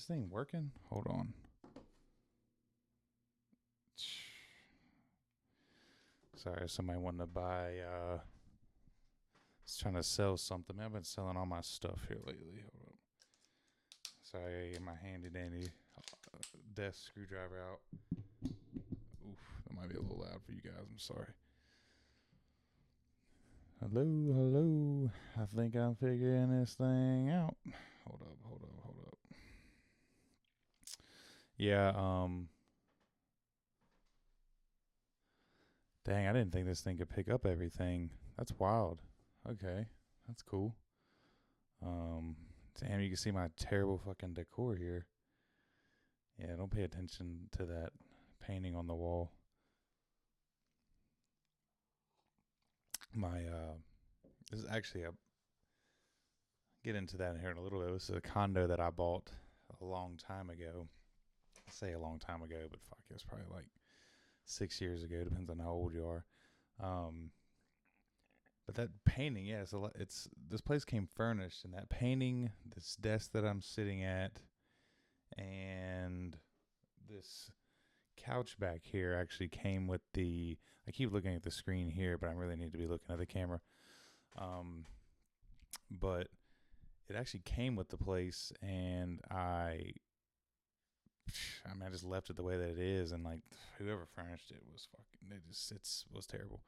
this thing working? Hold on. Sorry, somebody wanted to buy, was trying to sell something. I've been selling all my stuff here lately. Hold up. Sorry, I get my handy dandy desk screwdriver out. Oof, that might be a little loud for you guys. I'm sorry. Hello. I think I'm figuring this thing out. Hold up. Yeah, dang, I didn't think this thing could pick up everything. That's wild. Okay, that's cool. Damn, you can see my terrible fucking decor here. Yeah, don't pay attention to that painting on the wall. This is actually get into that here in a little bit. This is a condo that I bought a long time ago. I say a long time ago, but fuck, it was probably like 6 years ago. Depends on how old you are. But that painting, yeah, it's this place came furnished, and that painting, this desk that I'm sitting at, and this couch back here actually came with the. I keep looking at the screen here, but I really need to be looking at the camera. But it actually came with the place, and I just left it the way that it is, and like whoever furnished it was fucking. It was terrible.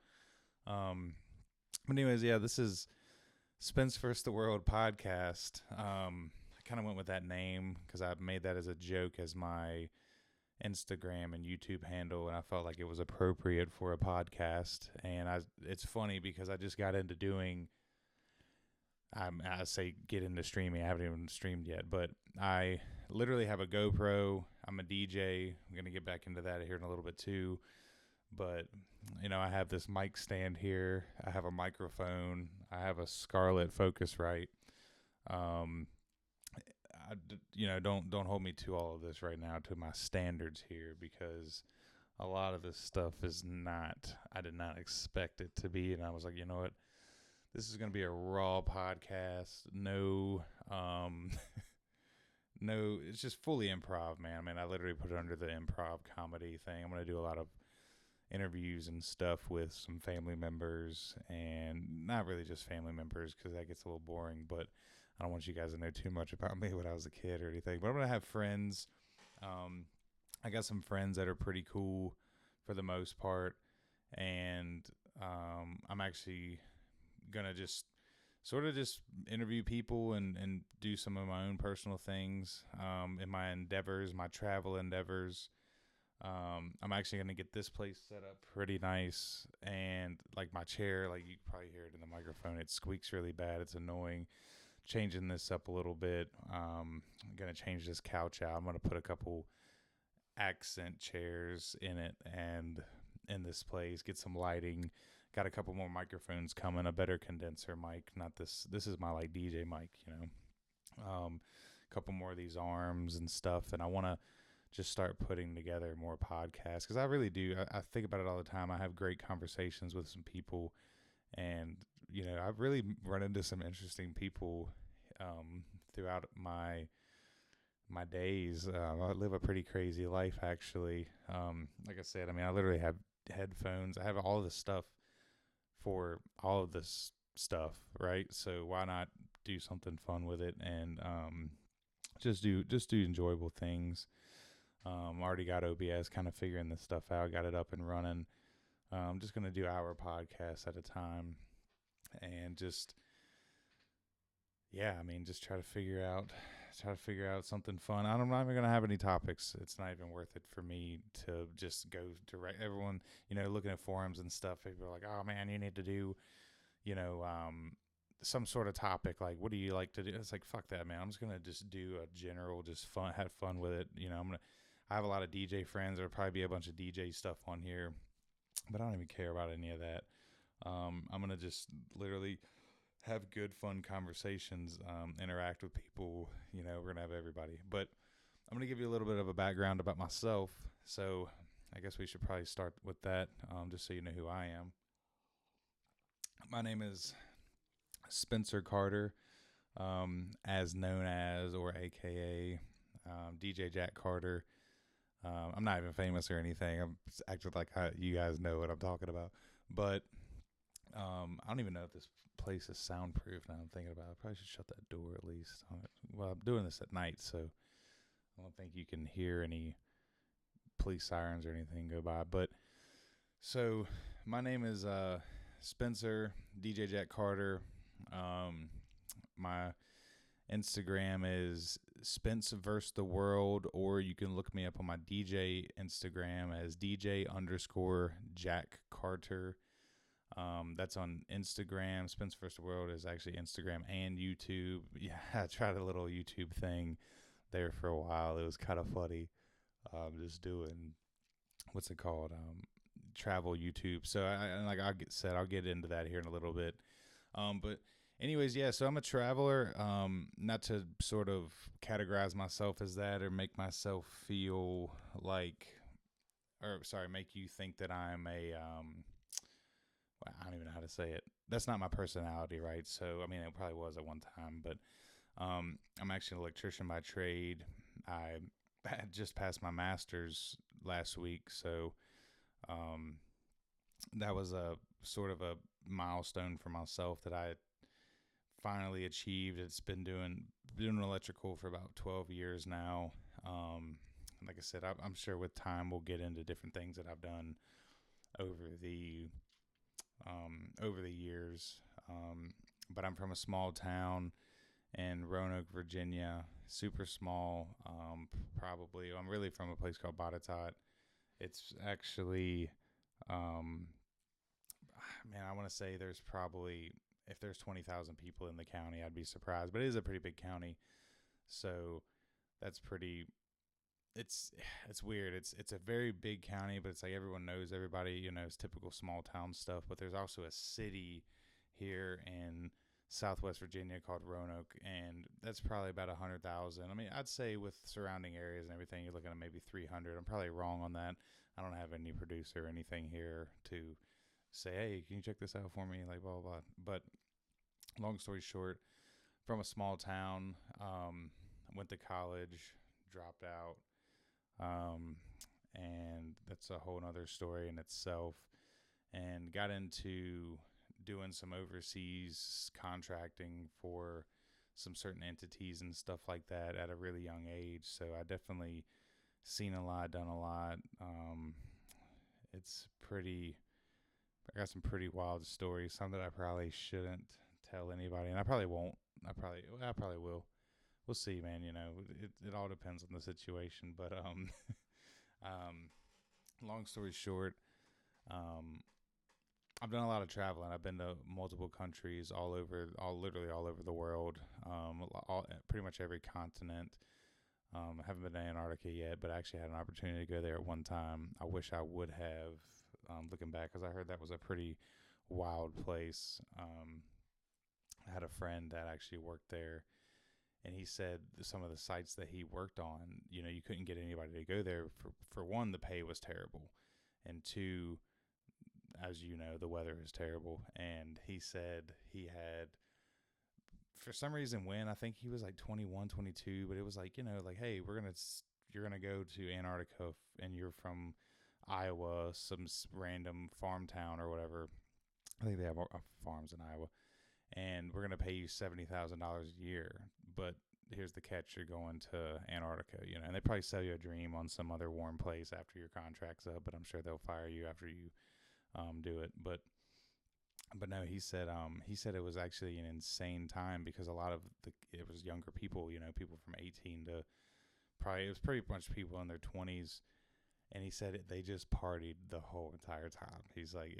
But anyways, yeah, this is Spence vs The World podcast. I kind of went with that name because I made that as a joke as my Instagram and YouTube handle, and I felt like it was appropriate for a podcast. And it's funny because I just got into doing. I say get into streaming. I haven't even streamed yet, but I literally have a GoPro. I'm a DJ. I'm gonna get back into that here in a little bit too. But, I have this mic stand here. I have a microphone. I have a Scarlett Focusrite. Don't hold me to all of this right now, to my standards here, because a lot of this stuff I did not expect it to be. And I was like, you know what? This is going to be a raw podcast. No, no, it's just fully improv, man. I mean, I literally put it under the improv comedy thing. I'm going to do a lot of interviews and stuff with some family members, and not really just family members because that gets a little boring, but I don't want you guys to know too much about me when I was a kid or anything. But I'm going to have friends. I got some friends that are pretty cool for the most part, and I'm actually going to just sort of just interview people and do some of my own personal things in my endeavors, my travel endeavors. I'm actually going to get this place set up pretty nice, and like my chair, like you can probably hear it in the microphone, it squeaks really bad. It's annoying. Changing this up a little bit. I'm going to change this couch out. I'm going to put a couple accent chairs in it and in this place, get some lighting. Got a couple more microphones coming, a better condenser mic. Not this. This is my like DJ mic, a couple more of these arms and stuff. And I want to just start putting together more podcasts because I really do. I think about it all the time. I have great conversations with some people, and I've really run into some interesting people throughout my days. I live a pretty crazy life, actually. Like I said, I mean, I literally have headphones. I have all of this stuff for all of this stuff, right? So why not do something fun with it and just do enjoyable things. Already got OBS, kind of figuring this stuff out, got it up and running. I'm just going to do our podcast at a time and just try to figure out something fun. I'm not even going to have any topics. It's not even worth it for me to just go direct. Everyone, looking at forums and stuff, people are like, oh man, you need to do, some sort of topic. Like, what do you like to do? It's like, fuck that, man. I'm just going to just do a general, just fun, have fun with it. I have a lot of DJ friends. There'll probably be a bunch of DJ stuff on here, but I don't even care about any of that. I'm going to just literally have good, fun conversations, interact with people. We're going to have everybody. But I'm going to give you a little bit of a background about myself. So I guess we should probably start with that, just so you know who I am. My name is Spencer Carter, as known as, or AKA, DJ Jack Carter. I'm not even famous or anything. I'm acting like you guys know what I'm talking about. But I don't even know if this place is soundproof now I'm thinking about it. I probably should shut that door at least. Well, I'm doing this at night, so I don't think you can hear any police sirens or anything go by. But so my name is Spencer, DJ Jack Carter. My Instagram is Spence vs The World, or you can look me up on my DJ Instagram as DJ _ Jack Carter. That's on Instagram. Spence vs The World is actually Instagram and YouTube. Yeah, I tried a little YouTube thing there for a while. It was kind of funny. Just doing, what's it called? Travel YouTube. So I'll get into that here in a little bit. But anyways, yeah, so I'm a traveler. Not to sort of categorize myself as that or make myself feel like, make you think that I'm a, I don't even know how to say it. That's not my personality, right? So, I mean, it probably was at one time, but I'm actually an electrician by trade. I had just passed my master's last week, so that was a sort of a milestone for myself that I finally achieved. It's been doing electrical for about 12 years now. Like I said, I'm sure with time we'll get into different things that I've done over the years. But I'm from a small town in Roanoke, Virginia, super small. I'm really from a place called Botetourt. It's actually, I want to say there's probably, if there's 20,000 people in the county, I'd be surprised. But it is a pretty big county, so that's pretty. It's weird. It's a very big county, but it's like everyone knows everybody. It's typical small town stuff. But there's also a city here in Southwest Virginia called Roanoke, and that's probably about 100,000. I mean, I'd say with surrounding areas and everything, you're looking at maybe 300. I'm probably wrong on that. I don't have any producer or anything here to say, hey, can you check this out for me? Like, blah, blah, blah. But long story short, from a small town, went to college, dropped out, and that's a whole nother story in itself, and got into doing some overseas contracting for some certain entities and stuff like that at a really young age. So I definitely seen a lot, done a lot. I got some pretty wild stories, some that I probably shouldn't tell anybody, and I probably won't. I probably will. We'll see, man. It all depends on the situation. But long story short, I've done a lot of traveling. I've been to multiple countries literally all over the world, pretty much every continent. I haven't been to Antarctica yet, but I actually had an opportunity to go there at one time. I wish I would have, looking back, because I heard that was a pretty wild place. I had a friend that actually worked there, and he said some of the sites that he worked on, you couldn't get anybody to go there. For one, the pay was terrible, and two, as you know, the weather is terrible. And he said he had, for some reason, I think he was like 21, 22, but it was like, like, hey, you're going to go to Antarctica and you're from Iowa, some random farm town or whatever. I think they have farms in Iowa. And we're going to pay you $70,000 a year. But here's the catch. You're going to Antarctica, and they probably sell you a dream on some other warm place after your contract's up, but I'm sure they'll fire you after you do it. But no, he said it was actually an insane time because a lot of it was younger people, people from 18 to it was pretty much people in their 20s. And he said they just partied the whole entire time. He's like,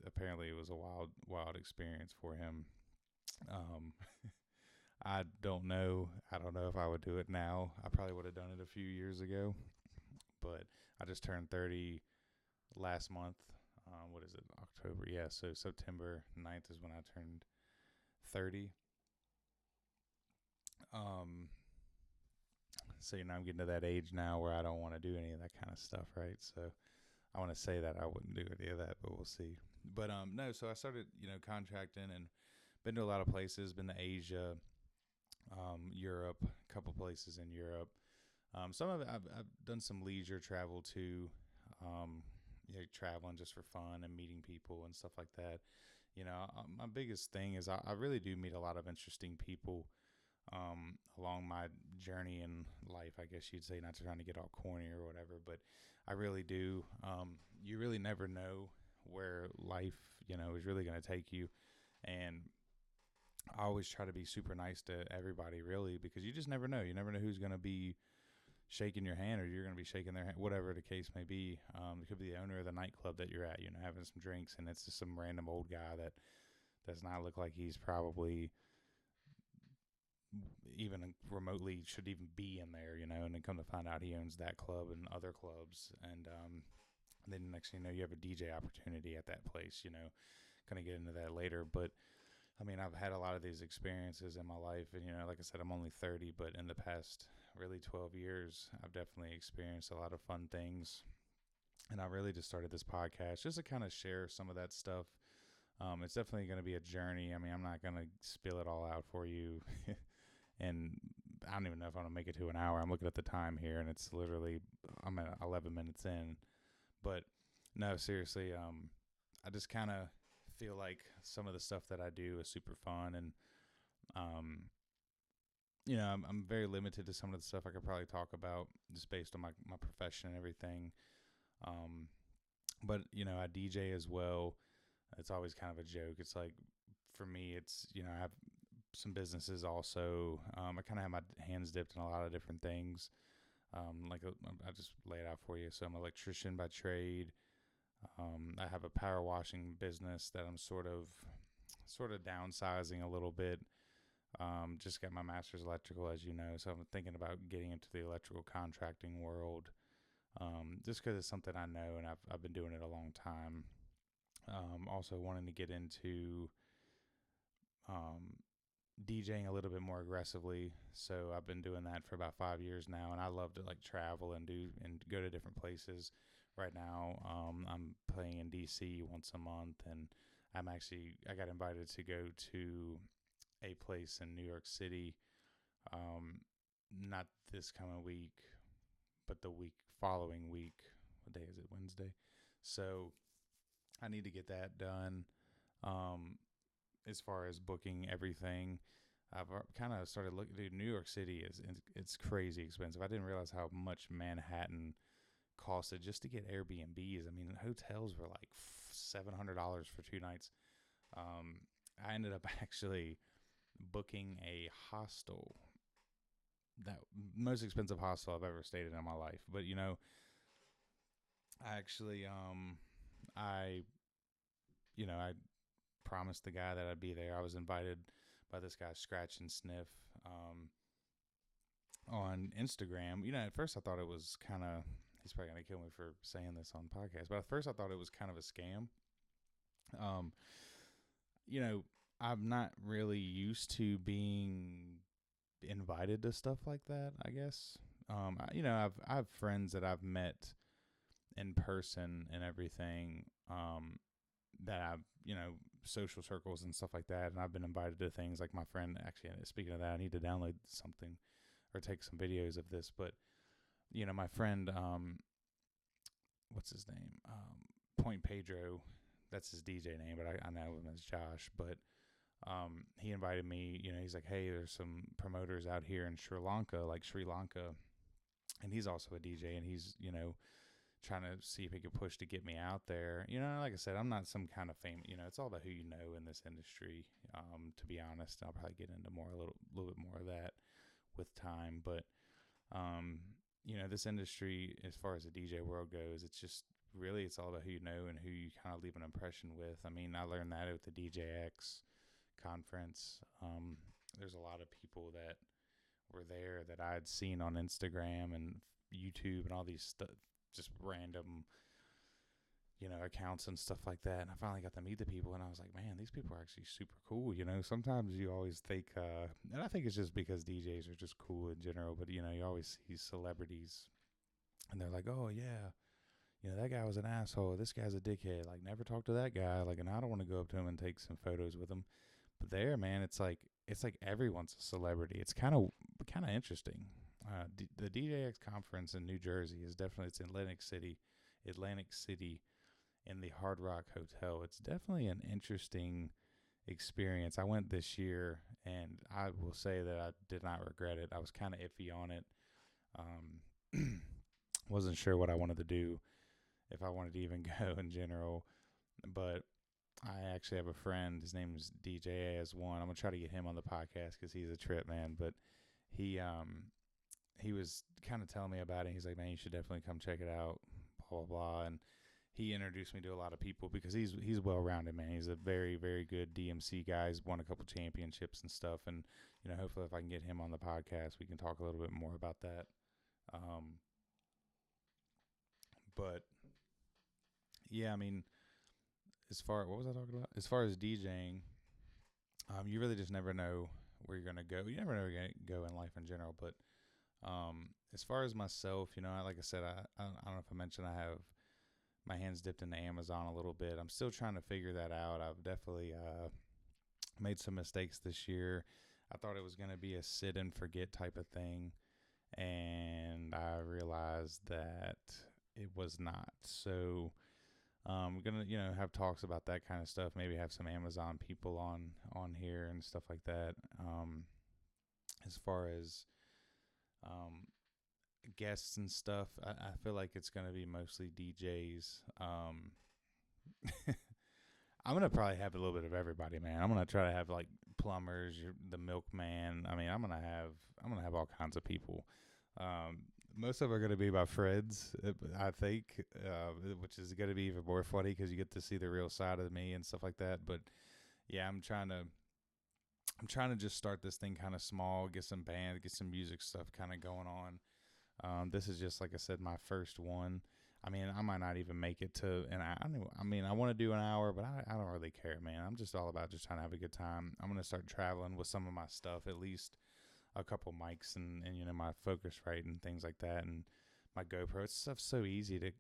apparently it was a wild, wild experience for him. I don't know. I don't know if I would do it now. I probably would have done it a few years ago, but I just turned 30 last month. What is it? October. Yeah. So September 9th is when I turned 30. So, I'm getting to that age now where I don't want to do any of that kind of stuff. Right. So I want to say that I wouldn't do any of that, but we'll see. But, no, so I started, contracting and been to a lot of places, been to Asia, Europe, a couple places in Europe. Some of it I've done some leisure travel too, traveling just for fun and meeting people and stuff like that. My biggest thing is I really do meet a lot of interesting people along my journey in life, I guess you'd say, not trying to get all corny or whatever, but I really do. You really never know where life, is really going to take you. And I always try to be super nice to everybody, really, because you just never know. You never know who's going to be shaking your hand or you're going to be shaking their hand, whatever the case may be. It could be the owner of the nightclub that you're at, having some drinks, and it's just some random old guy that does not look like he's probably even remotely should even be in there, and then come to find out he owns that club and other clubs. And then next thing you know, you have a DJ opportunity at that place, Going to get into that later. But I mean, I've had a lot of these experiences in my life, and like I said, I'm only 30, but in the past really 12 years, I've definitely experienced a lot of fun things. And I really just started this podcast just to kind of share some of that stuff. It's definitely going to be a journey. I mean, I'm not going to spill it all out for you. And I don't even know if I'm going to make it to an hour. I'm looking at the time here, and it's literally, I'm at 11 minutes in. But no, seriously, I just kind of feel like some of the stuff that I do is super fun. And, I'm very limited to some of the stuff I could probably talk about just based on my profession and everything. But, I DJ as well. It's always kind of a joke. It's like, for me, it's, I have some businesses also. I kind of have my hands dipped in a lot of different things. I just lay it out for you. So I'm an electrician by trade. I have a power washing business that I'm sort of downsizing a little bit. Just got my master's electrical, as you know, so I'm thinking about getting into the electrical contracting world. Just because it's something I know, and I've been doing it a long time. Also wanting to get into DJing a little bit more aggressively, so I've been doing that for about 5 years now, and I love to travel and go to different places. Right now, I'm playing in DC once a month, and I got invited to go to a place in New York City, not this coming week, but the week following week. What day is it? Wednesday. So I need to get that done. As far as booking everything, I've kind of started looking. Dude, New York City it's crazy expensive. I didn't realize how much Manhattan costed just to get Airbnbs. I mean, hotels were like $700 for 2 nights. I ended up actually booking a hostel, that most expensive hostel I've ever stayed in my life. But I actually I promised the guy that I'd be there. I was invited by this guy Scratch and Sniff on Instagram. At first I thought it was kind of, he's probably gonna kill me for saying this on podcast, but at first I thought it was kind of a scam. I'm not really used to being invited to stuff like that, I guess. I have friends that I've met in person and everything, that I've, social circles and stuff like that. And I've been invited to things like my friend, actually, speaking of that, I need to download something or take some videos of this. But, my friend, what's his name? Point Pedro, that's his DJ name, but I know him as Josh. But he invited me, he's like, hey, there's some promoters out here in Sri Lanka, and he's also a DJ, and he's, trying to see if he could push to get me out there. Like I said, I'm not some kind of fame, it's all about who you know in this industry, to be honest. I'll probably get into a little bit more of that with time. But, this industry, as far as the DJ world goes, it's all about who you know and who you kind of leave an impression with. I mean, I learned that at the DJX conference. There's a lot of people that were there that I had seen on Instagram and YouTube and all these stuff, just random, accounts and stuff like that. And I finally got to meet the people, and I was like, man, these people are actually super cool. Sometimes you always think, and I think it's just because DJs are just cool in general, but you always see celebrities and they're like, oh yeah, that guy was an asshole. This guy's a dickhead. Like, never talk to that guy. Like, and I don't want to go up to him and take some photos with him. But there, man, it's like everyone's a celebrity. It's kind of interesting. The DJX conference in New Jersey is definitely, it's in Atlantic City in the Hard Rock Hotel. It's definitely an interesting experience. I went this year, and I will say that I did not regret it. I was kind of iffy on it. Wasn't sure what I wanted to do, if I wanted to even go in general. But I actually have a friend. His name is DJ AS1. I'm gonna try to get him on the podcast because he's a trip, man. But he was kind of telling me about it. He's like, man, you should definitely come check it out. Blah blah blah. And he introduced me to a lot of people because he's well rounded, man. He's a very, very good DMC guy. He's won a couple championships and stuff. And hopefully, if I can get him on the podcast, we can talk a little bit more about that. But yeah, I mean, what was I talking about? As far as DJing, you really just never know where you're gonna go. You never know where you're gonna go in life in general. But as far as myself, like I said, I don't know if I mentioned I have my hands dipped into Amazon a little bit. I'm still trying to figure that out. I've definitely made some mistakes this year. I thought it was going to be a sit and forget type of thing, and I realized that it was not. So I'm going to, have talks about that kind of stuff, maybe have some Amazon people on here and stuff like that. As far as guests and stuff, I feel like it's going to be mostly DJs. I'm going to probably have a little bit of everybody, man. I'm going to try to have like plumbers, the milkman. I mean, I'm going to have all kinds of people. Most of them are going to be my friends, I think, which is going to be even more funny because you get to see the real side of me and stuff like that. But yeah, I'm trying to just start this thing kind of small, get some band, get some music stuff kind of going on. This is just, like I said, my first one. I mean, I might not even make it to an hour. I mean, I want to do an hour, but I don't really care, man. I'm just all about just trying to have a good time. I'm going to start traveling with some of my stuff, at least a couple mics and my Focusrite and things like that, and my GoPro. It's stuff so easy to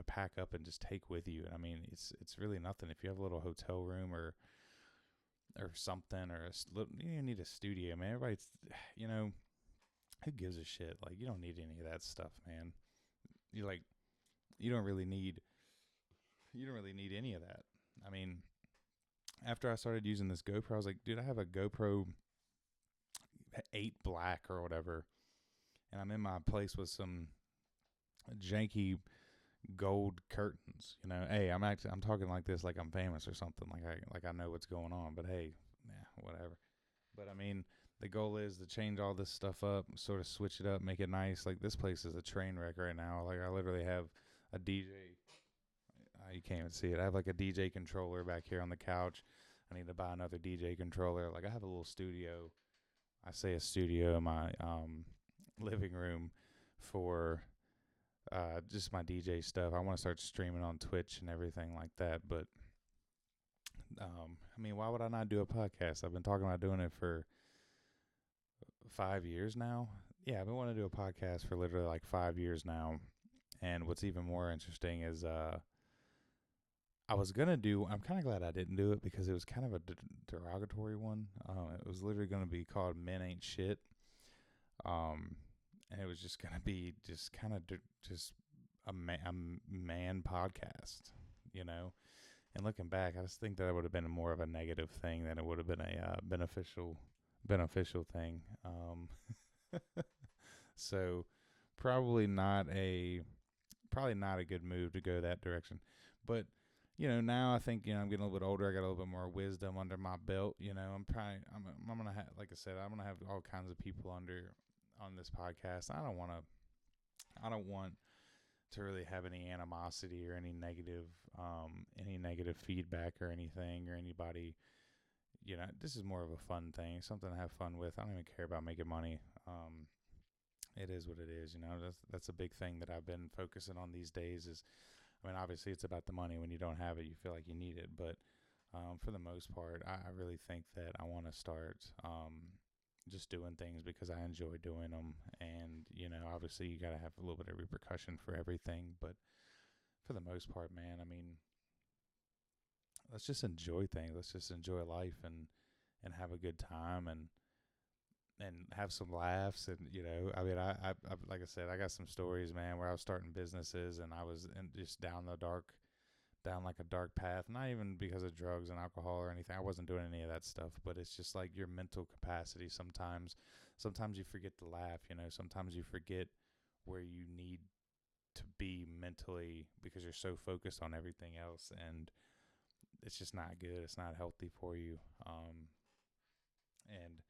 pack up and just take with you. And I mean, it's really nothing. If you have a little hotel room or something, or you need a studio, man. Everybody's, who gives a shit? Like, you don't need any of that stuff, man. You don't really need any of that. I mean, after I started using this GoPro, I was like, dude, I have a GoPro 8 Black or whatever, and I'm in my place with some janky gold curtains. Hey, I'm talking like this, like I'm famous or something, like I know what's going on. But hey, whatever. But I mean, the goal is to change all this stuff up, sort of switch it up, make it nice. Like, this place is a train wreck right now. Like, I literally have a DJ. You can't even see it. I have like a DJ controller back here on the couch. I need to buy another DJ controller. Like, I have a little studio. I say a studio in my living room for just my DJ stuff. I want to start streaming on Twitch and everything like that. But I mean, why would I not do a podcast? I've been talking about doing it for 5 years now. Yeah, I've been wanting to do a podcast for literally like 5 years now. And what's even more interesting is I'm kind of glad I didn't do it, because it was kind of a derogatory one. It was literally going to be called Men Ain't Shit. And it was just going to be just kind of just a man podcast, And looking back, I just think that would have been more of a negative thing than it would have been a beneficial thing. So probably not a good move to go that direction. But now I think I'm getting a little bit older. I got a little bit more wisdom under my belt. I'm gonna have, like I said, I'm gonna have all kinds of people on this podcast. I don't want to really have any animosity or any negative feedback or anything, or anybody. This is more of a fun thing, something to have fun with. I don't even care about making money. It is what it is. That's a big thing that I've been focusing on these days. Is, I mean, obviously it's about the money. When you don't have it, you feel like you need it. But for the most part, I really think that I want to start just doing things because I enjoy doing them. And, obviously you got to have a little bit of repercussion for everything. But for the most part, man, I mean, let's just enjoy things. Let's just enjoy life and have a good time. And and have some laughs. And I mean, I like I said, I got some stories, man, where I was starting businesses and I was just down like a dark path, not even because of drugs and alcohol or anything. I wasn't doing any of that stuff, but it's just like your mental capacity. Sometimes you forget to laugh, sometimes you forget where you need to be mentally because you're so focused on everything else, and it's just not good. It's not healthy for you. And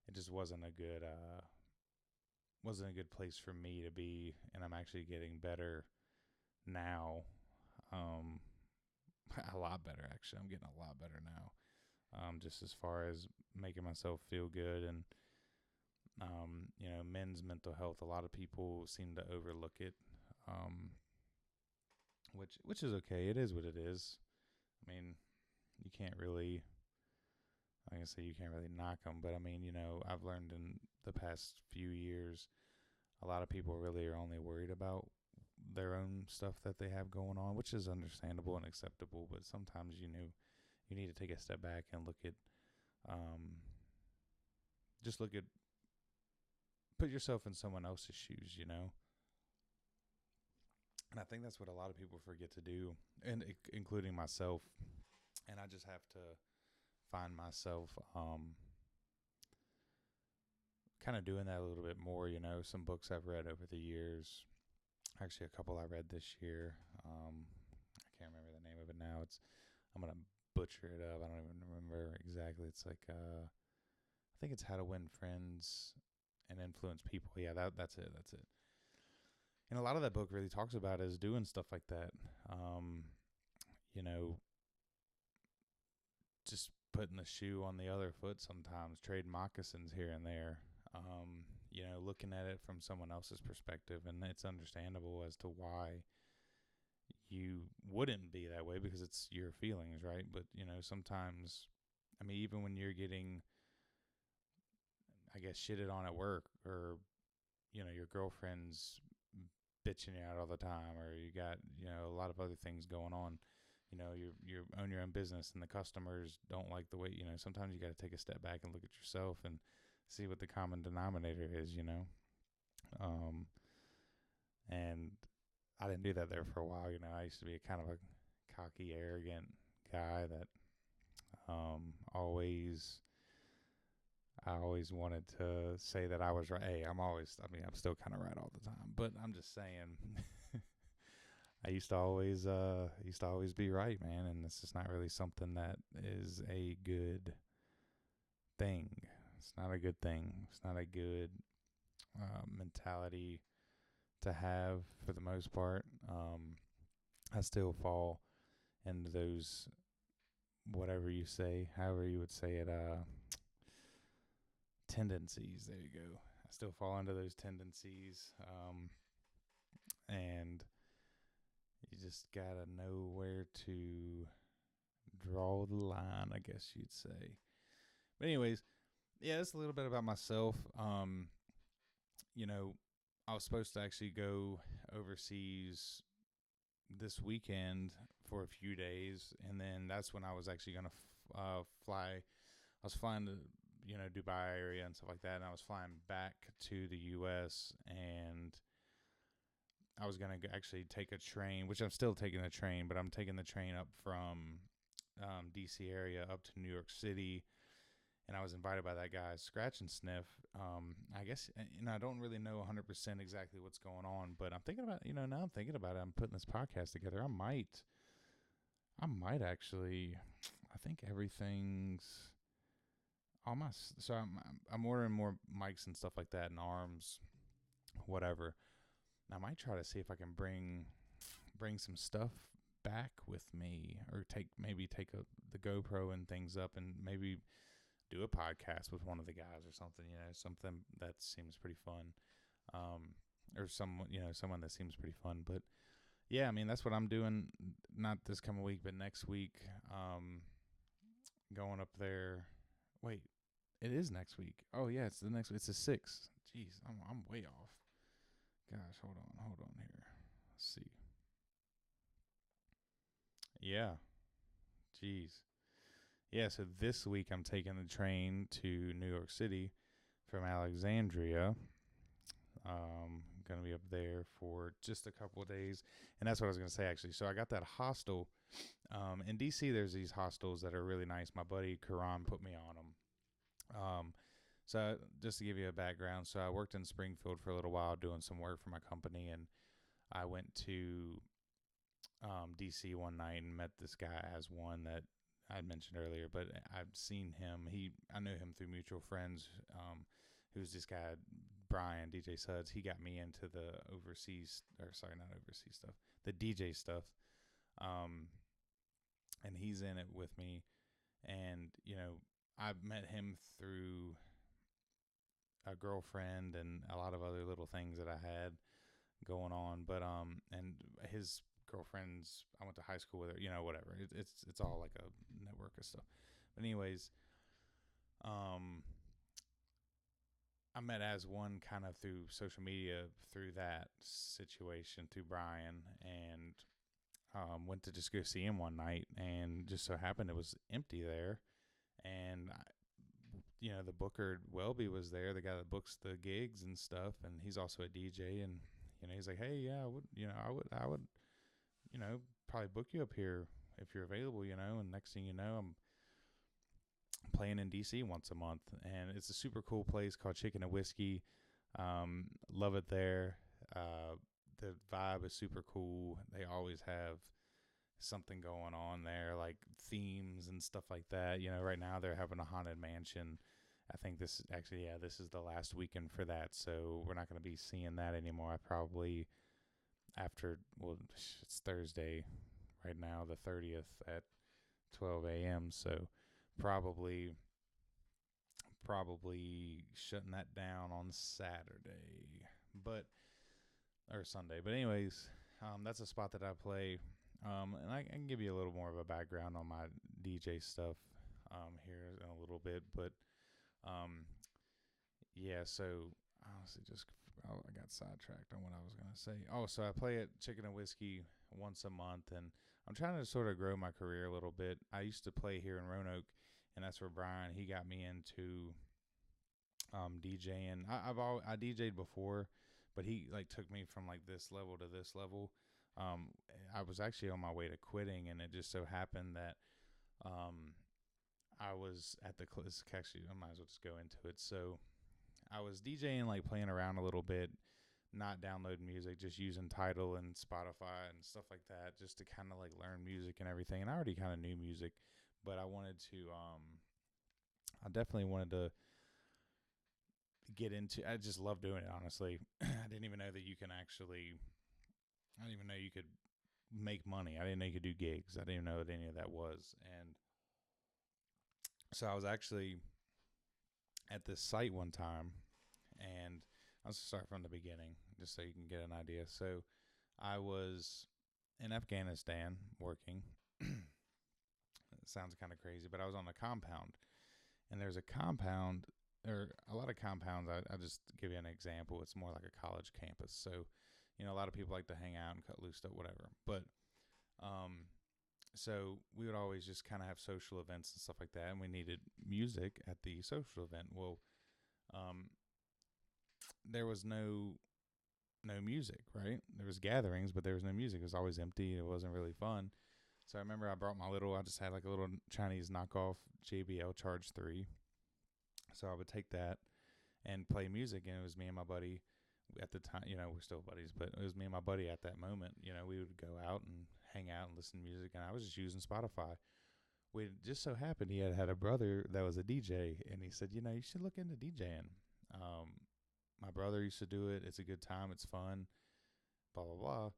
it just wasn't a good place for me to be, and I'm actually getting better now. Um, a lot better, actually. I'm getting a lot better now. Just as far as making myself feel good, and men's mental health. A lot of people seem to overlook it, which is okay. It is what it is. I mean, you can't really, like I say, you can't really knock them. But I mean, I've learned in the past few years, a lot of people really are only worried about their own stuff that they have going on, which is understandable and acceptable. But sometimes you need to take a step back and just look at, put yourself in someone else's shoes, And I think that's what a lot of people forget to do, and including myself. And I just have to find myself kind of doing that a little bit more. Some books I've read over the years. Actually, a couple I read this year. I can't remember the name of it now. I'm gonna butcher it up. I don't even remember exactly. It's like I think it's How to Win Friends and Influence People. Yeah, that's it. And a lot of that book really talks about is doing stuff like that. You know, just putting the shoe on the other foot sometimes, trading moccasins here and there. Looking at it from someone else's perspective, and it's understandable as to why you wouldn't be that way because it's your feelings, right? But sometimes, I mean, even when you're getting, I guess, shitted on at work, or your girlfriend's bitching you out all the time, or you got a lot of other things going on. You own your own business, and the customers don't like the way. Sometimes you got to take a step back and look at yourself and see what the common denominator is. And I didn't do that there for a while. I used to be a kind of a cocky, arrogant guy that always. I always wanted to say that I was right. Hey, I'm still kind of right all the time, but I'm just saying. I used to always be right, man, and this is not really something that is a good thing. It's not a good thing. It's not a good mentality to have for the most part. I still fall into those, whatever you say, however you would say it, tendencies. There you go. I still fall into those tendencies, and you just gotta know where to draw the line, I guess you'd say. But anyways, yeah, that's a little bit about myself. I was supposed to actually go overseas this weekend for a few days, and then that's when I was actually gonna fly. I was flying to Dubai area and stuff like that, and I was flying back to the U.S. and I was gonna actually take a train, which I'm still taking the train, but I'm taking the train up from D.C. area up to New York City, and I was invited by that guy, Scratch and Sniff. I guess, and I don't really know 100% exactly what's going on, but I'm thinking about, now I'm thinking about it. I'm putting this podcast together. I might actually. I think everything's all my. So I'm ordering more mics and stuff like that, and arms, whatever. I might try to see if I can bring some stuff back with me, or take the GoPro and things up, and maybe do a podcast with one of the guys or something. Something that seems pretty fun, or someone that seems pretty fun. But yeah, I mean, that's what I'm doing. Not this coming week, but next week. Going up there. Wait, it is next week. Oh yeah, it's the next. It's the 6th. Jeez, I'm way off. Gosh, hold on here. Let's see. Yeah. Jeez. Yeah, so this week I'm taking the train to New York City from Alexandria. Gonna be up there for just a couple of days, and that's what I was gonna say actually. So I got that hostel. In DC, there's these hostels that are really nice. My buddy Karan put me on them. So just to give you a background, so I worked in Springfield for a little while doing some work for my company, and I went to DC one night and met this guy as one that I mentioned earlier, but I've seen him. I knew him through mutual friends. Who's this guy, Brian DJ Suds? He got me into the not overseas stuff, the DJ stuff. And he's in it with me, and I met him through a girlfriend and a lot of other little things that I had going on. But and his girlfriends, I went to high school with her. Whatever. It's all like a network of stuff. But anyways, I met as one kind of through social media through that situation through Brian, and went to just go see him one night, and just so happened it was empty there, and the booker Welby was there, the guy that books the gigs and stuff, and he's also a DJ, and he's like, hey, yeah, I would probably book you up here if you're available, and next thing you know, I'm playing in DC once a month, and it's a super cool place called Chicken and Whiskey. Love it there. The vibe is super cool. They always have something going on there, like themes and stuff like that. Right now they're having a haunted mansion. I think this is the last weekend for that, so we're not going to be seeing that anymore. I probably it's Thursday right now, the 30th at 12 a.m. So probably shutting that down on Saturday, or Sunday. But anyways, that's a spot that I play. And I can give you a little more of a background on my DJ stuff here in a little bit. But yeah, so honestly, I got sidetracked on what I was going to say. Oh, so I play at Chicken and Whiskey once a month, and I'm trying to sort of grow my career a little bit. I used to play here in Roanoke, and that's where Brian, he got me into DJing. I DJ'd before, but he took me from this level to this level. I was actually on my way to quitting, and it just so happened that I was at actually, I might as well just go into it. So I was DJing, playing around a little bit, not downloading music, just using Tidal and Spotify and stuff like that, just to kind of learn music and everything. And I already kind of knew music, but I wanted to, I definitely wanted to get into, I just love doing it, honestly. I didn't even know you could make money. I didn't know you could do gigs. I didn't even know what any of that was. And so I was actually at this site one time, and I'll start from the beginning just so you can get an idea. So I was in Afghanistan working. It sounds kind of crazy, but I was on a compound, and there's a compound, or a lot of compounds. I'll just give you an example. It's more like a college campus. So, a lot of people like to hang out and cut loose stuff, whatever. But, so we would always just kind of have social events and stuff like that, and we needed music at the social event. Well, there was no music, right? There was gatherings, but there was no music. It was always empty. It wasn't really fun. So I remember I brought I just had a little Chinese knockoff JBL Charge 3. So I would take that and play music, and it was me and my buddy at the time. We're still buddies, but it was me and my buddy at that moment. We would go out and hang out and listen to music, and I was just using Spotify. It just so happened he had a brother that was a DJ, and he said, you should look into DJing. My brother used to do it. It's a good time. It's fun, blah, blah, blah.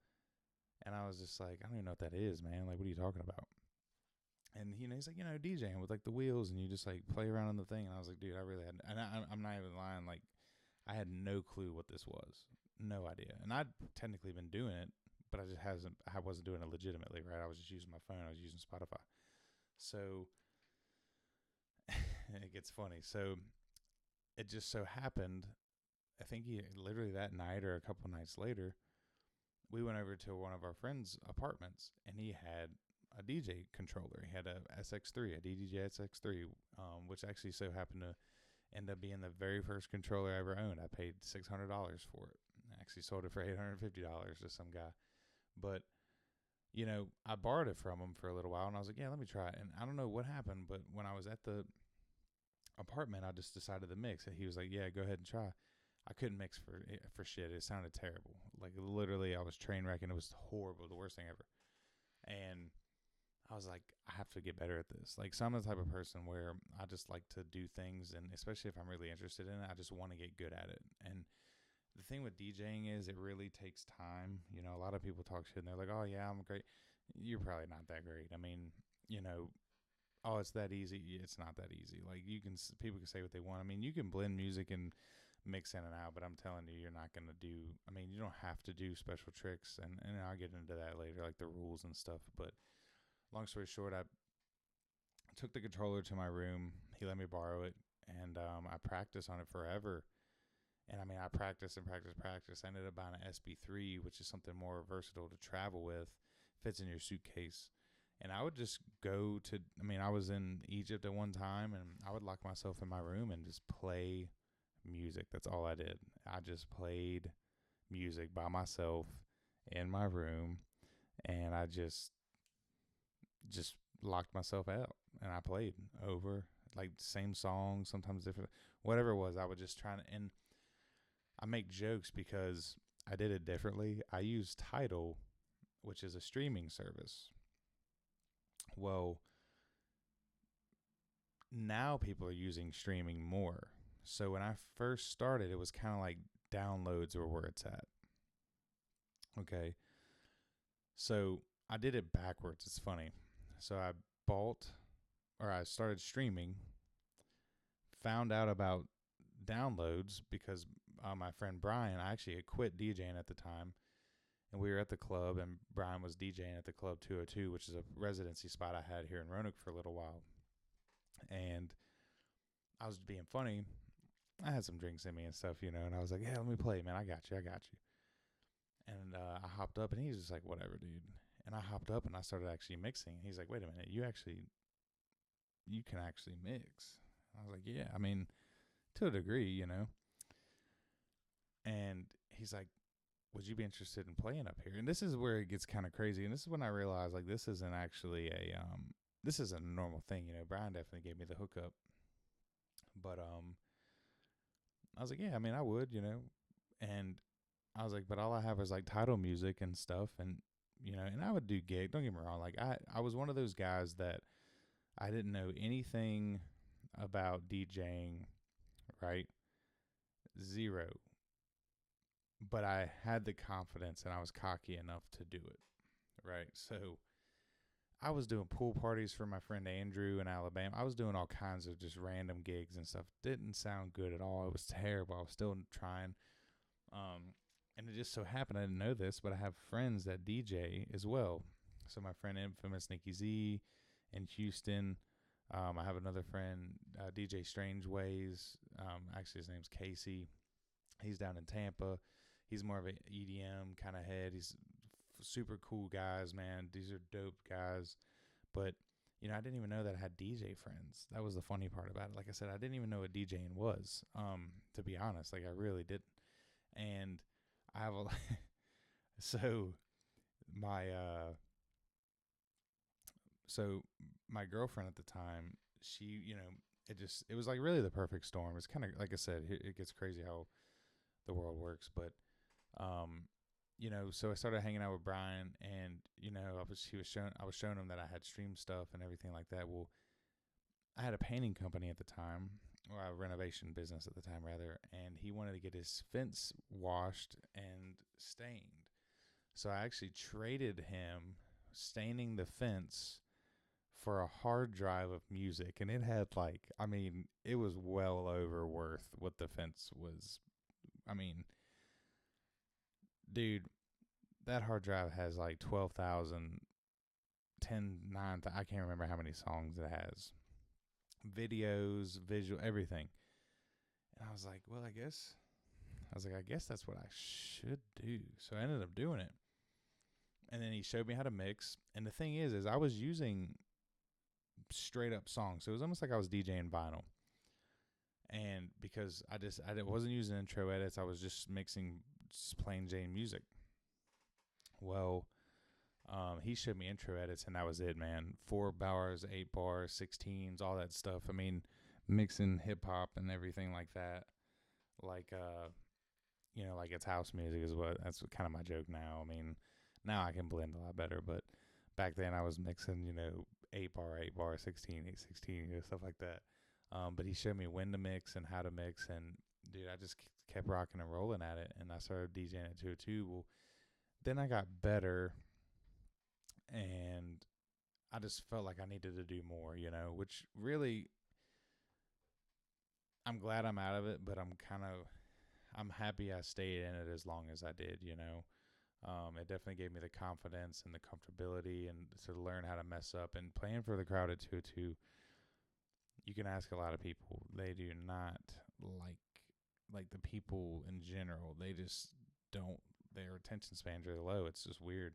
And I was just like, I don't even know what that is, man. What are you talking about? And, he's like, DJing with, the wheels, and you just, play around on the thing. And I was like, dude, I really had, and I'm not even lying. I had no clue what this was. No idea. And I'd technically been doing it, but I wasn't doing it legitimately, right? I was just using my phone. I was using Spotify. So it gets funny. So it just so happened, I think literally that night or a couple nights later, we went over to one of our friends' apartments, and he had a DJ controller. He had a SX3, a DDJ SX3, which actually so happened to Ended up being the very first controller I ever owned. I paid $600 for it. I actually sold it for $850 to some guy. But, I borrowed it from him for a little while, and I was like, yeah, let me try it. And I don't know what happened, but when I was at the apartment, I just decided to mix. And he was like, yeah, go ahead and try. I couldn't mix for shit. It sounded terrible. Like, literally, I was train wrecking. It was horrible, the worst thing ever. And I was like, I have to get better at this. Like, so I'm the type of person where I just like to do things, and especially if I'm really interested in it, I just want to get good at it. And the thing with DJing is it really takes time. A lot of people talk shit, and they're like, oh, yeah, I'm great. You're probably not that great. I mean, oh, it's that easy. It's not that easy. Like, people can say what they want. I mean, you can blend music and mix in and out, but I'm telling you, you're not going to do, you don't have to do special tricks, and I'll get into that later, like the rules and stuff. But long story short, I took the controller to my room. He let me borrow it, and I practiced on it forever. And I practiced and practiced. I ended up buying an SB3, which is something more versatile to travel with, fits in your suitcase. And I would just go to, I was in Egypt at one time, and I would lock myself in my room and just play music. That's all I did. I just played music by myself in my room, and I just locked myself out, and I played over, like, same song, sometimes different, whatever it was. I would just try to, and I make jokes because I did it differently. I used Tidal, which is a streaming service. Well, now people are using streaming more. So when I first started, it was kind of like downloads were where it's at. Okay. So I did it backwards. It's funny. So I started streaming, found out about downloads because my friend Brian, I actually had quit DJing at the time, and we were at the club, and Brian was DJing at the Club 202, which is a residency spot I had here in Roanoke for a little while. And I was being funny. I had some drinks in me and stuff, and I was like, yeah, let me play, man. I got you. And I hopped up, and he was just like, whatever, dude. And I hopped up, and I started actually mixing. He's like, wait a minute, you can actually mix. I was like, yeah, to a degree, And he's like, would you be interested in playing up here? And this is where it gets kind of crazy. And this is when I realized, like, this isn't actually this isn't a normal thing. Brian definitely gave me the hookup. But I was like, yeah, I would, And I was like, but all I have is, like, Tidal music and stuff. And, and I would do gig. Don't get me wrong. Like, I was one of those guys that I didn't know anything about DJing, right? Zero. But I had the confidence, and I was cocky enough to do it, right? So I was doing pool parties for my friend Andrew in Alabama. I was doing all kinds of just random gigs and stuff. Didn't sound good at all. It was terrible. I was still trying. And it just so happened, I didn't know this, but I have friends that DJ as well. So my friend Infamous Nikki Z in Houston. I have another friend, DJ Strange Ways. Actually, his name's Casey. He's down in Tampa. He's more of an EDM kind of head. He's super cool guys, man. These are dope guys. But, I didn't even know that I had DJ friends. That was the funny part about it. Like I said, I didn't even know what DJing was, to be honest. Like, I really didn't. And I have a... So, my girlfriend at the time, she, it was like really the perfect storm. It's kind of, like I said, it gets crazy how the world works. But, so I started hanging out with Brian, and, I was showing him that I had stream stuff and everything like that. Well, I had a painting company at the time, or a renovation business at the time, rather, and he wanted to get his fence washed and stained. So I actually traded him staining the fence for a hard drive of music, and it had, like, it was well over worth what the fence was. Dude, that hard drive has like 12,000, 9,000, I can't remember how many songs it has. Videos, visual, everything. And I was like, I guess that's what I should do. So I ended up doing it. And then he showed me how to mix. And the thing is I was using straight up songs. So it was almost like I was DJing vinyl. And because I wasn't using intro edits, I was just mixing just plain Jane music. Well, he showed me intro edits, and that was it, man. 4 bars, 8 bars, 16s, all that stuff. I mean, mixing hip hop and everything like that. Like, like it's house music is that's kind of my joke now. I mean, now I can blend a lot better, but back then I was mixing, 8 bar, 16, 8, 16, stuff like that. But he showed me when to mix and how to mix, and dude, I just kept rocking and rolling at it, and I started DJing at 202. Well, then I got better, and I just felt like I needed to do more, which really, I'm glad I'm out of it, but I'm happy I stayed in it as long as I did, It definitely gave me the confidence and the comfortability and to learn how to mess up. And playing for the crowd at 202, you can ask a lot of people. They do not like the people in general. They just don't. Their attention spans are low. It's just weird.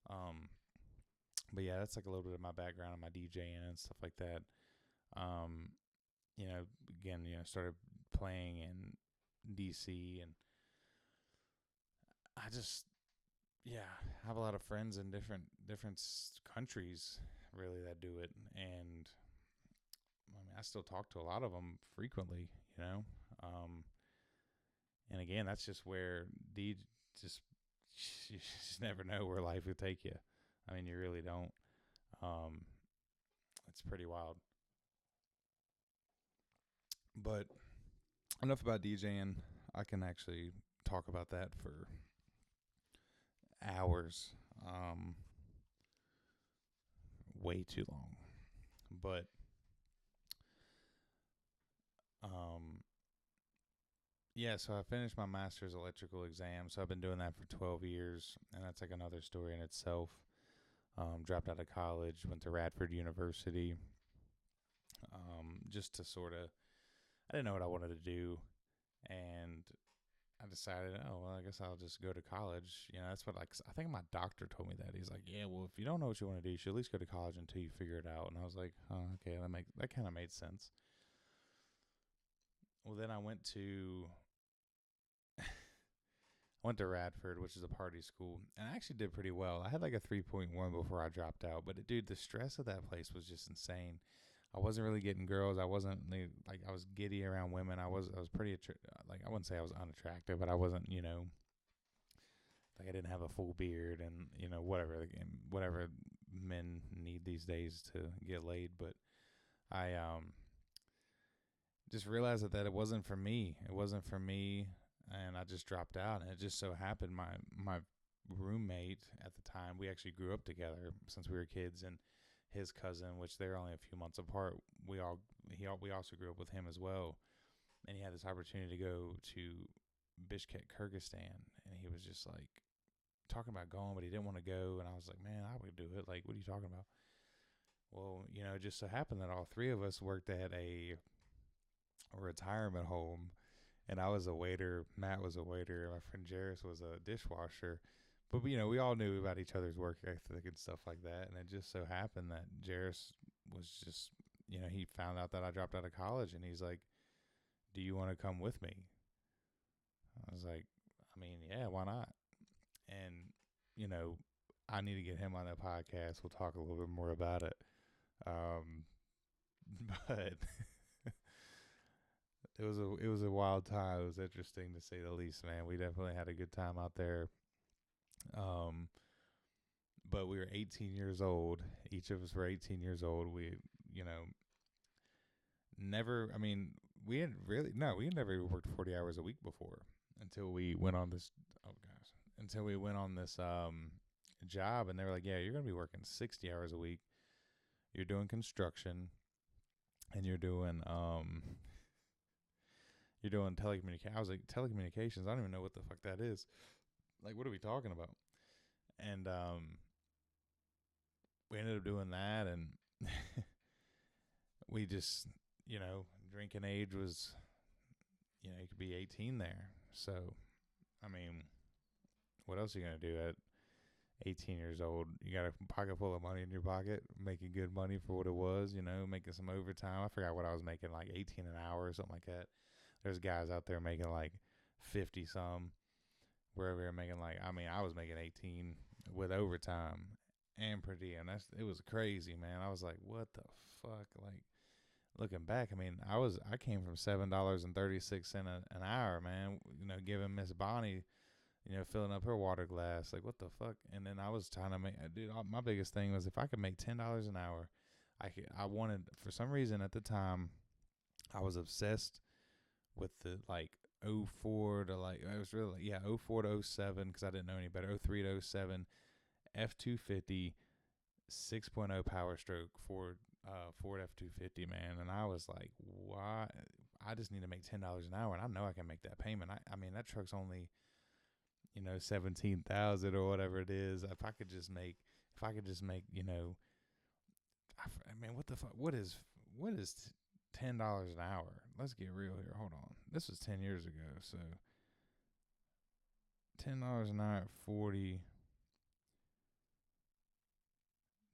But yeah, that's like a little bit of my background on my DJing and stuff like that. Again, started playing in DC, and I just, have a lot of friends in different countries really that do it, and I mean, I still talk to a lot of them frequently, and again, that's just where just you just never know where life will take you. I mean, you really don't. It's pretty wild. But enough about DJing. I can actually talk about that for hours. Way too long. But so I finished my master's electrical exam. So I've been doing that for 12 years, and that's like another story in itself. Dropped out of college, went to Radford University, just to sort of, I didn't know what I wanted to do, and I decided, I guess I'll just go to college. That's what, I think my doctor told me that. He's like, yeah, well, if you don't know what you want to do, you should at least go to college until you figure it out. And I was like, oh, okay, that kind of made sense. Well, then I went to Radford, which is a party school, and I actually did pretty well. I had like a 3.1 before I dropped out, but dude, the stress of that place was just insane. I wasn't really getting girls. I wasn't I was giddy around women. I was pretty I wouldn't say I was unattractive, but I wasn't, I didn't have a full beard and whatever men need these days to get laid. But I just realized that it wasn't for me. It wasn't for me, and I just dropped out. And it just so happened my roommate at the time, we actually grew up together since we were kids, and his cousin, which they're only a few months apart, we also grew up with him as well. And he had this opportunity to go to Bishkek, Kyrgyzstan, and he was just like talking about going, but he didn't want to go. And I was like, man, I would do it. Like, what are you talking about? Well, it just so happened that all three of us worked at a retirement home, and I was a waiter, Matt was a waiter, my friend Jairus was a dishwasher. But, we all knew about each other's work ethic and stuff like that. And it just so happened that Jairus was just, he found out that I dropped out of college, and he's like, do you want to come with me? I was like, I mean, yeah, why not? And, I need to get him on that podcast. We'll talk a little bit more about it. But it was a wild time. It was interesting to say the least, man. We definitely had a good time out there. But we were 18 years old. Each of us were 18 years old. We, never, I mean, we had never worked 40 hours a week before until we went on this, job. And they were like, yeah, you're going to be working 60 hours a week. You're doing construction, and you're doing telecommunications. I was like, telecommunications? I don't even know what the fuck that is. Like, what are we talking about? And we ended up doing that, and we just, drinking age was, you could be 18 there. So, I mean, what else are you going to do? 18 years old. You got a pocket full of money in your pocket, making good money for what it was, making some overtime. I forgot what I was making, like 18 an hour or something like that. There's guys out there making like 50 some, wherever they're making I was making 18 with overtime and per diem. It was crazy, man. I was like, what the fuck? Like, looking back, I came from $7.36 an hour, man. Giving Miss Bonnie, filling up her water glass. Like, what the fuck? And then I was trying to make, dude. My biggest thing was if I could make $10 an hour, I wanted, for some reason at the time, I was obsessed with the like 04 to like, it was really 04 to 07 because I didn't know any better. 03 to 07 F250 6.0 Power Stroke Ford F250, man. And I was like, why? I just need to make $10 an hour, and I know I can make that payment. I mean that truck's only 17,000 or whatever it is. If I could just make what the fuck? What is $10 an hour? Let's get real here. Hold on. This was 10 years ago, so $10 an hour at 40.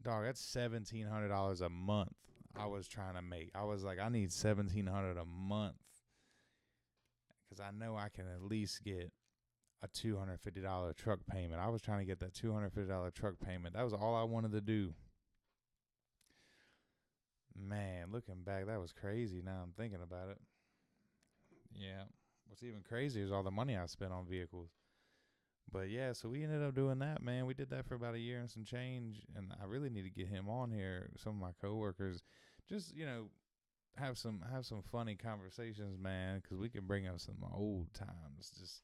Dog, that's $1,700 a month. I was trying to make. I was like, I need $1,700 a month because I know I can at least get a $250 truck payment. I was trying to get that $250 truck payment. That was all I wanted to do. Man, looking back, that was crazy. Now I'm thinking about it. Yeah. What's even crazier is all the money I spent on vehicles. But yeah, so we ended up doing that, man. We did that for about a year and some change, and I really need to get him on here. Some of my coworkers, just have some funny conversations, man, because we can bring up some old times.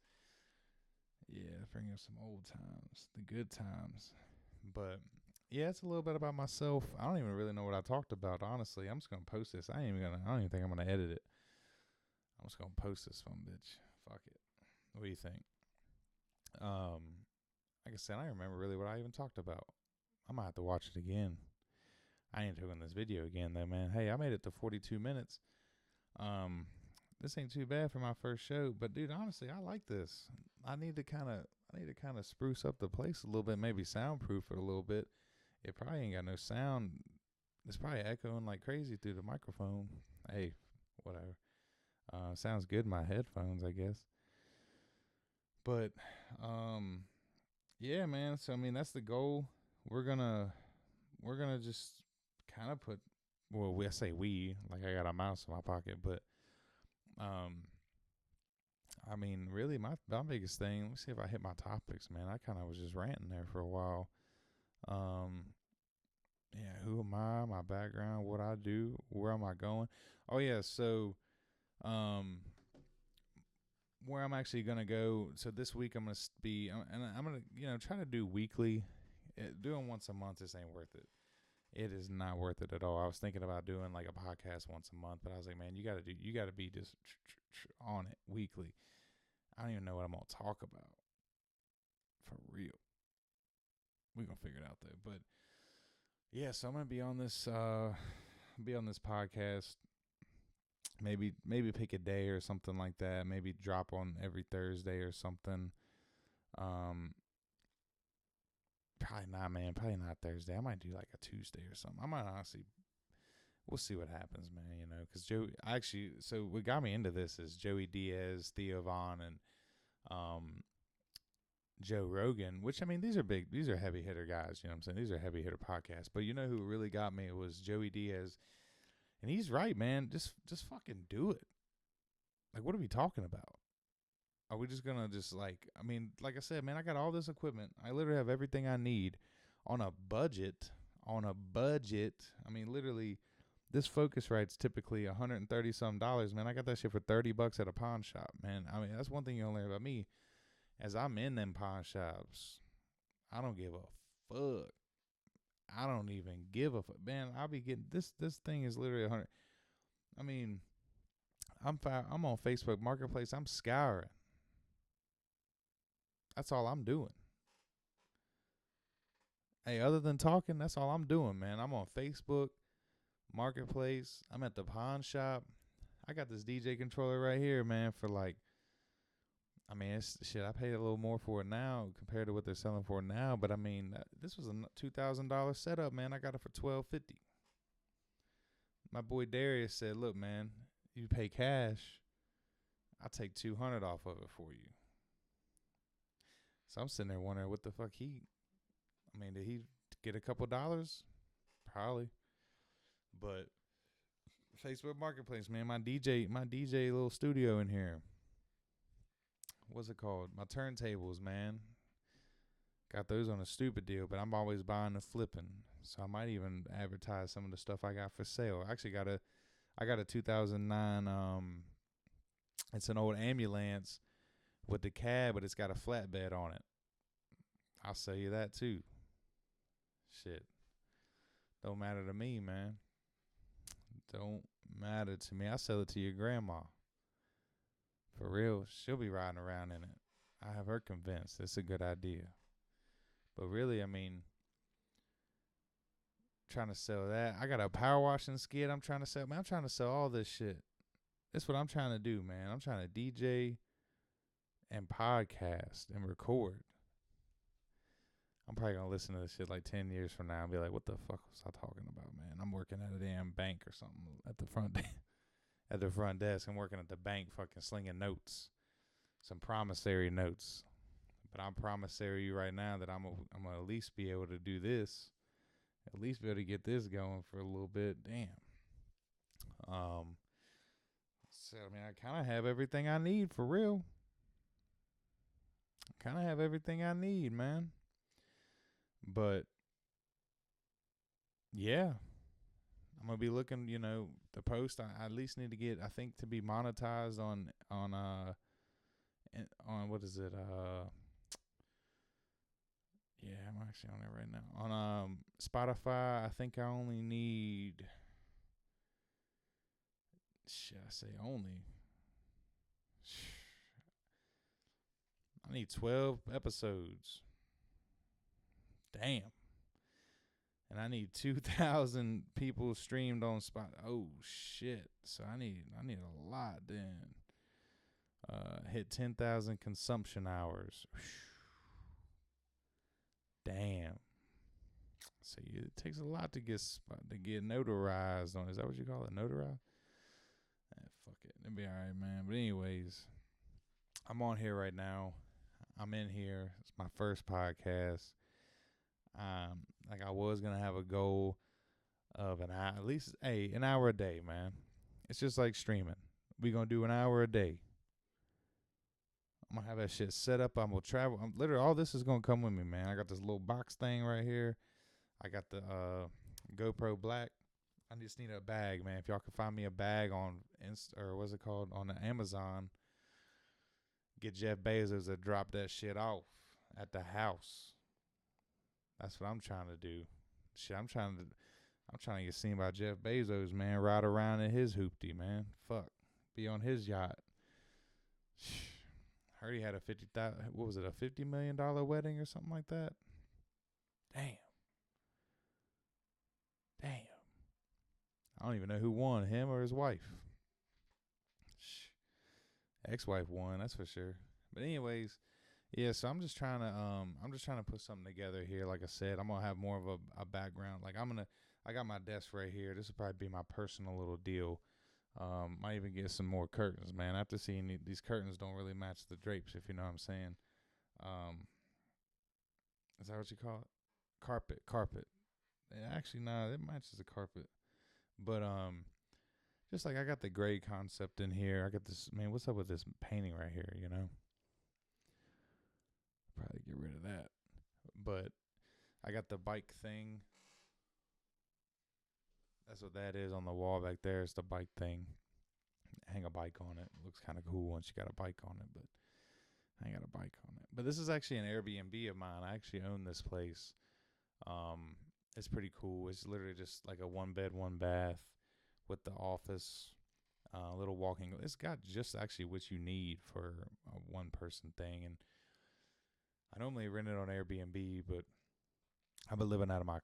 Bring up some old times, the good times. But yeah, it's a little bit about myself. I don't even really know what I talked about, honestly. I'm just gonna post this. I don't even think I'm gonna edit it. I'm just gonna post this one, bitch. Fuck it. What do you think? Like I said, I don't remember really what I even talked about. I might have to watch it again. I ain't doing this video again though, man. Hey, I made it to 42 minutes. This ain't too bad for my first show, but dude, honestly, I like this. I need to kind of spruce up the place a little bit, maybe soundproof it a little bit. It probably ain't got no sound. It's probably echoing like crazy through the microphone. Hey, whatever. Sounds good in my headphones, I guess. But yeah, man. So I mean, that's the goal. We're gonna just kind of put. Well, I say we, like I got a mouse in my pocket, but I mean, really, my biggest thing. Let me see if I hit my topics, man. I kind of was just ranting there for a while. Yeah, who am I? My background, what I do, where am I going? Oh yeah, so where I'm actually gonna go. So this week I'm gonna be, and I'm gonna try to do weekly. Doing once a month just ain't worth it. It is not worth it at all. I was thinking about doing like a podcast once a month, but I was like, man, you gotta be just on it weekly. I don't even know what I'm gonna talk about for real. We're gonna figure it out though. But yeah, so I'm gonna be on this podcast. Maybe pick a day or something like that. Maybe drop on every Thursday or something. Probably not, man. Probably not Thursday. I might do like a Tuesday or something. I might honestly. We'll see what happens, man. Because so what got me into this is Joey Diaz, Theo Vaughn, and Joe Rogan. Which I mean, these are heavy hitter guys. You know what I'm saying? These are heavy hitter podcasts. But you know who really got me was Joey Diaz. And he's right, man. Just fucking do it. Like, what are we talking about? Are we just gonna like I said, man, I got all this equipment. I literally have everything I need on a budget. I mean, literally, this Focusrite's typically $130 some, man. I got that shit for $30 at a pawn shop, man. I mean, that's one thing you'll learn about me. As I'm in them pawn shops, I don't give a fuck. I don't even give a fuck, man. I'll be getting this thing is literally 100. I mean, I'm on Facebook Marketplace. I'm scouring. That's all I'm doing. Hey, other than talking, that's all I'm doing, man. I'm on Facebook Marketplace. I'm at the pawn shop. I got this DJ controller right here, man, for like I mean, it's shit. I paid a little more for it now compared to what they're selling for now. But I mean, this was a $2,000 setup, man. I got it for $1,250. My boy Darius said, "Look, man, you pay cash. I'll take 200 off of it for you." So I'm sitting there wondering what the fuck I mean, did he get a couple dollars? Probably. But Facebook Marketplace, man, my DJ little studio in here. What's it called? My turntables, man. Got those on a stupid deal, but I'm always buying and flipping. So I might even advertise some of the stuff I got for sale. I actually I got a 2009 it's an old ambulance with the cab, but it's got a flatbed on it. I'll sell you that too. Shit. Don't matter to me, man. Don't matter to me. I'll sell it to your grandma. For real, she'll be riding around in it. I have her convinced it's a good idea. But really, I mean, trying to sell that. I got a power washing skid I'm trying to sell. Man, I'm trying to sell all this shit. That's what I'm trying to do, man. I'm trying to DJ and podcast and record. I'm probably going to listen to this shit like 10 years from now and be like, what the fuck was I talking about, man? I'm working at a damn bank or something at the front desk. I'm working at the bank fucking slinging notes. Some promissory notes. But I'm promissory you right now that I'm gonna at least be able to do this. At least be able to get this going for a little bit. Damn. So I mean, I kind of have everything I need for real. I kind of have everything I need, man. But yeah, I'm gonna be looking. The post. I at least need to get. I think to be monetized on what is it? Yeah, I'm actually on it right now. On Spotify, I think I only need. Should I say only? I need 12 episodes. Damn. And I need 2,000 people streamed on Spotify. Oh shit. So I need a lot then. Hit 10,000 consumption hours. Damn. So it takes a lot to get notarized on. Is that what you call it? Notarized? Fuck it. It'll be alright, man. But anyways, I'm on here right now. I'm in here. It's my first podcast. Like I was gonna have a goal of an hour, at least an hour a day, man. It's just like streaming. We gonna do an hour a day. I'm gonna have that shit set up. I'm gonna travel. I'm literally all this is gonna come with me, man. I got this little box thing right here. I got the GoPro Black. I just need a bag, man. If y'all can find me a bag on or what's it called on the Amazon, get Jeff Bezos to drop that shit off at the house. That's what I'm trying to do. Shit, I'm trying to get seen by Jeff Bezos, man. Ride around in his hoopty, man. Fuck, be on his yacht. Heard he had a $50 million wedding or something like that. Damn. I don't even know who won, him or his wife. Ex-wife won, that's for sure. But anyways, yeah. So I'm just trying to put something together here. Like I said, I'm gonna have more of a background. Like I got my desk right here. This will probably be my personal little deal. Might even get some more curtains, man. After seeing these curtains don't really match the drapes, if you know what I'm saying. Is that what you call it? Carpet. Actually, nah, it matches the carpet. But just like I got the gray concept in here. I got this, man, what's up with this painting right here, Probably get rid of that. But I got the bike thing. That's what that is on the wall back there. It's the bike thing. Hang a bike on it. Looks kind of cool once you got a bike on it, but I ain't got a bike on it. But this is actually an Airbnb of mine. I actually own this place. It's pretty cool. It's literally just like a 1 bed, 1 bath with the office, little walking. It's got just actually what you need for a 1-person thing. And I normally rent it on Airbnb, but I've been living out of my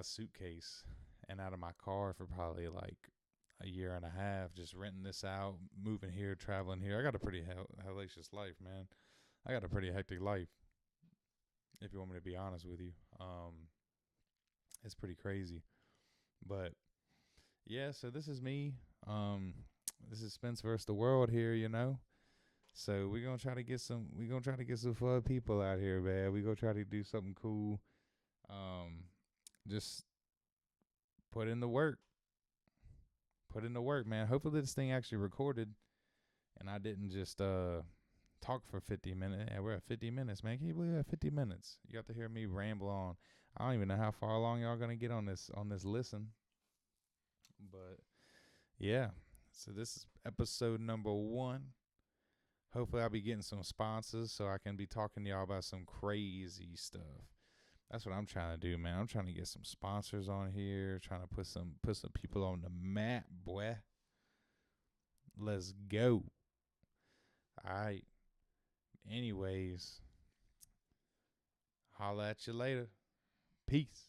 suitcase and out of my car for probably like a year and a half, just renting this out, moving here, traveling here. I got a pretty hellacious life, man. I got a pretty hectic life, if you want me to be honest with you. It's pretty crazy. But yeah, so this is me. This is Spence versus the World here, you know. So we're gonna try to get some fun people out here, man. We're gonna try to do something cool. Just put in the work. Put in the work, man. Hopefully this thing actually recorded and I didn't just talk for 50 minutes. Yeah, we're at 50 minutes, man. Can you believe that? 50 minutes. You got to hear me ramble on. I don't even know how far along y'all gonna get on this listen. But yeah. So this is episode number 1. Hopefully I'll be getting some sponsors so I can be talking to y'all about some crazy stuff. That's what I'm trying to do, man. I'm trying to get some sponsors on here, trying to put some people on the map, boy. Let's go. All right. Anyways, holla at you later. Peace.